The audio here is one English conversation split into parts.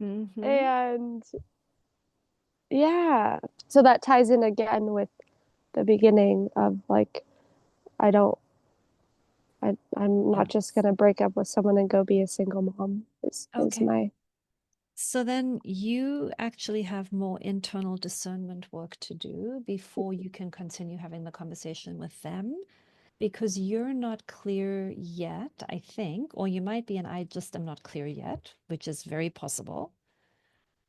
Mm-hmm. And yeah, so that ties in again with the beginning of like, I don't, I'm not just Yes. gonna break up with someone and go be a single mom is Okay. my, So then you actually have more internal discernment work to do before you can continue having the conversation with them because you're not clear yet, I think, or you might be, and I just am not clear yet, which is very possible,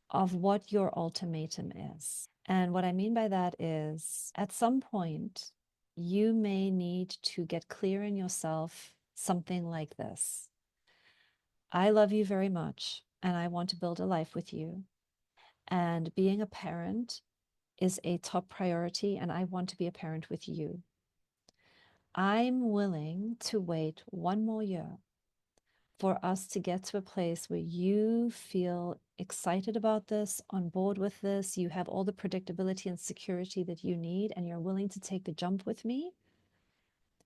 of what your ultimatum is. And what I mean by that is at some point, you may need to get clear in yourself something like this. I love you very much, and I want to build a life with you. And being a parent is a top priority, and I want to be a parent with you. I'm willing to wait 1 more year for us to get to a place where you feel excited about this, on board with this, you have all the predictability and security that you need, and you're willing to take the jump with me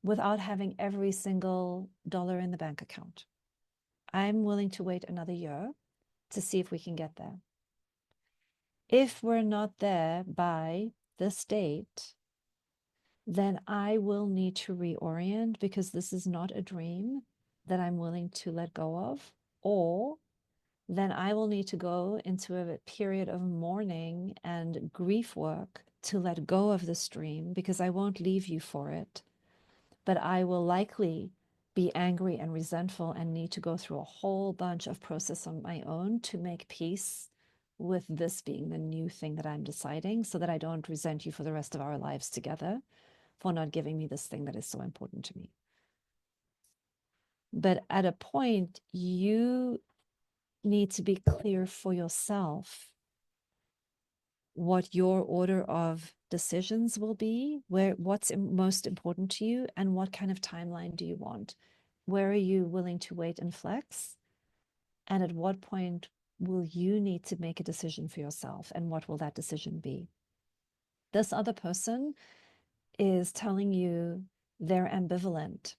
without having every single dollar in the bank account. I'm willing to wait another year to see if we can get there. If we're not there by this date, then I will need to reorient because this is not a dream that I'm willing to let go of, or then I will need to go into a period of mourning and grief work to let go of this dream because I won't leave you for it. But I will likely be angry and resentful and need to go through a whole bunch of process on my own to make peace with this being the new thing that I'm deciding so that I don't resent you for the rest of our lives together for not giving me this thing that is so important to me. But at a point, you need to be clear for yourself what your order of decisions will be, where what's most important to you, and what kind of timeline do you want? Where are you willing to wait and flex? And at what point will you need to make a decision for yourself? And what will that decision be? This other person is telling you they're ambivalent.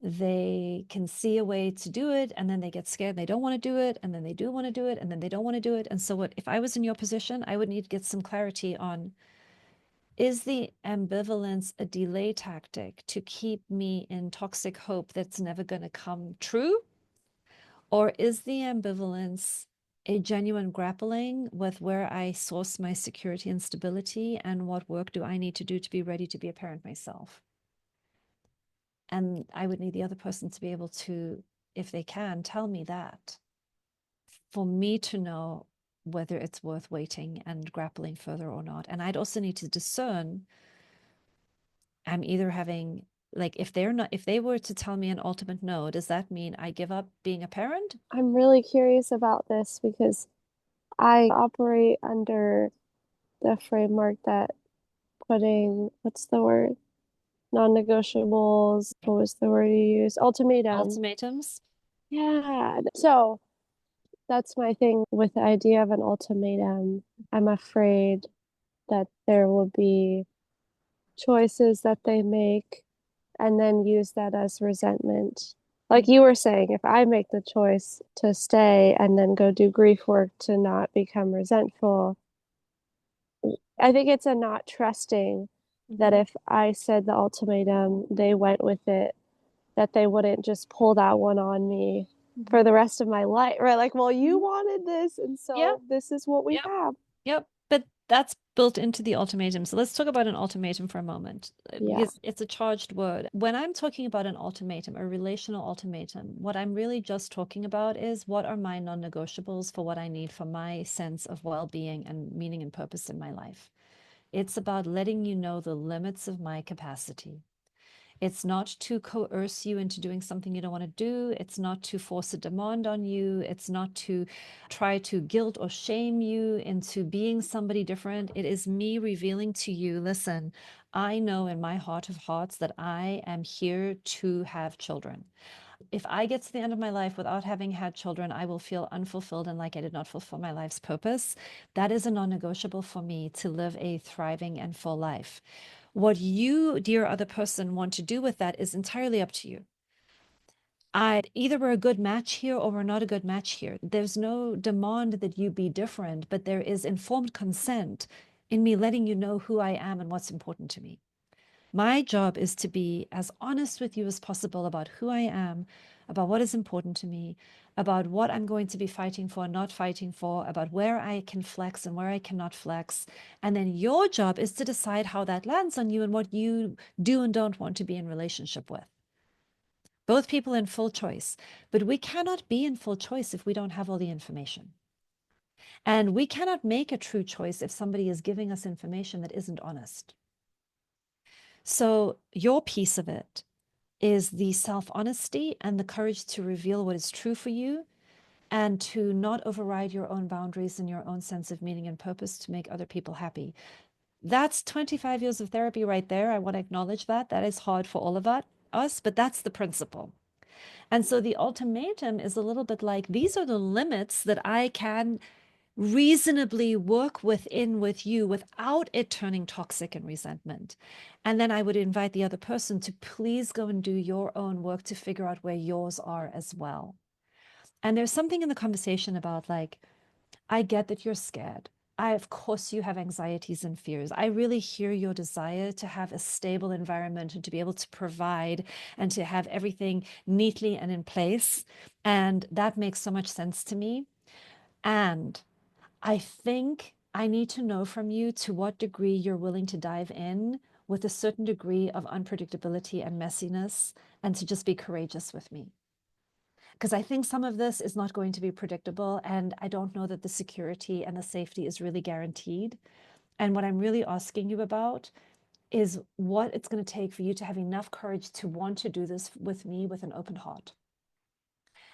They can see a way to do it and then they get scared. They don't want to do it. And then they do want to do it. And then they don't want to do it. And so what if I was in your position, I would need to get some clarity on, is the ambivalence a delay tactic to keep me in toxic hope that's never going to come true? Or is the ambivalence a genuine grappling with where I source my security and stability and what work do I need to do to be ready to be a parent myself? And I would need the other person to be able to, if they can, tell me that for me to know whether it's worth waiting and grappling further or not. And I'd also need to discern, I'm either having, like, if they're not, if they were to tell me an ultimate no, does that mean I give up being a parent? I'm really curious about this because I operate under the framework that putting, what's the word? Non-negotiables. What was the word you used? Ultimatum. Ultimatums? Yeah. So that's my thing with the idea of an ultimatum. I'm afraid that there will be choices that they make and then use that as resentment. Like you were saying, if I make the choice to stay and then go do grief work to not become resentful, I think it's a not trusting that Mm-hmm. if I said the ultimatum, they went with it, that they wouldn't just pull that one on me Mm-hmm. for the rest of my life, right? Like, well, you Mm-hmm. wanted this, and Yeah. so this is what we Yep. have. Yep. But that's built into the ultimatum. So let's talk about an ultimatum for a moment, Yeah. because it's a charged word. When I'm talking about an ultimatum, a relational ultimatum, what I'm really just talking about is what are my non-negotiables for what I need for my sense of well-being and meaning and purpose in my life. It's about letting you know the limits of my capacity. It's not to coerce you into doing something you don't want to do. It's not to force a demand on you. It's not to try to guilt or shame you into being somebody different. It is me revealing to you, listen, I know in my heart of hearts that I am here to have children. If I get to the end of my life without having had children, I will feel unfulfilled and like I did not fulfill my life's purpose. That is a non negotiable for me to live a thriving and full life. What you, dear other person, want to do with that is entirely up to you. either we're a good match here or we're not a good match here. There's no demand that you be different, but there is informed consent in me letting you know who I am and what's important to me. My job is to be as honest with you as possible about who I am, about what is important to me, about what I'm going to be fighting for, not fighting for, about where I can flex and where I cannot flex. And then your job is to decide how that lands on you and what you do and don't want to be in relationship with. Both people in full choice, but we cannot be in full choice if we don't have all the information. And we cannot make a true choice if somebody is giving us information that isn't honest. So your piece of it is the self-honesty and the courage to reveal what is true for you and to not override your own boundaries and your own sense of meaning and purpose to make other people happy. That's 25 years of therapy right there. I want to acknowledge that. That is hard for all of us, but that's the principle. And so the ultimatum is a little bit like, these are the limits that I can reasonably work within with you without it turning toxic and resentment. And then I would invite the other person to please go and do your own work to figure out where yours are as well. And there's something in the conversation about like, I get that you're scared. Of course, you have anxieties and fears. I really hear your desire to have a stable environment and to be able to provide and to have everything neatly and in place. And that makes so much sense to me. And I think I need to know from you to what degree you're willing to dive in with a certain degree of unpredictability and messiness and to just be courageous with me. Because I think some of this is not going to be predictable, and I don't know that the security and the safety is really guaranteed. And what I'm really asking you about is what it's going to take for you to have enough courage to want to do this with me with an open heart.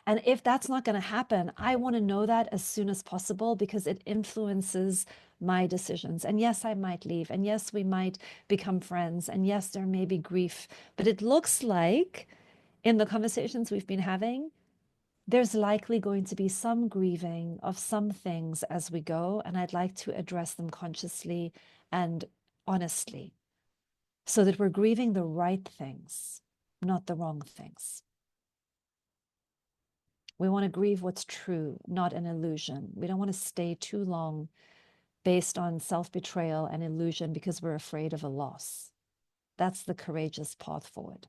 And if that's not going to happen, I want to know that as soon as possible because it influences my decisions. And yes, I might leave. And yes, we might become friends. And yes, there may be grief. But it looks like in the conversations we've been having, there's likely going to be some grieving of some things as we go. And I'd like to address them consciously and honestly so that we're grieving the right things, not the wrong things. We want to grieve what's true, not an illusion. We don't want to stay too long based on self-betrayal and illusion because we're afraid of a loss. That's the courageous path forward.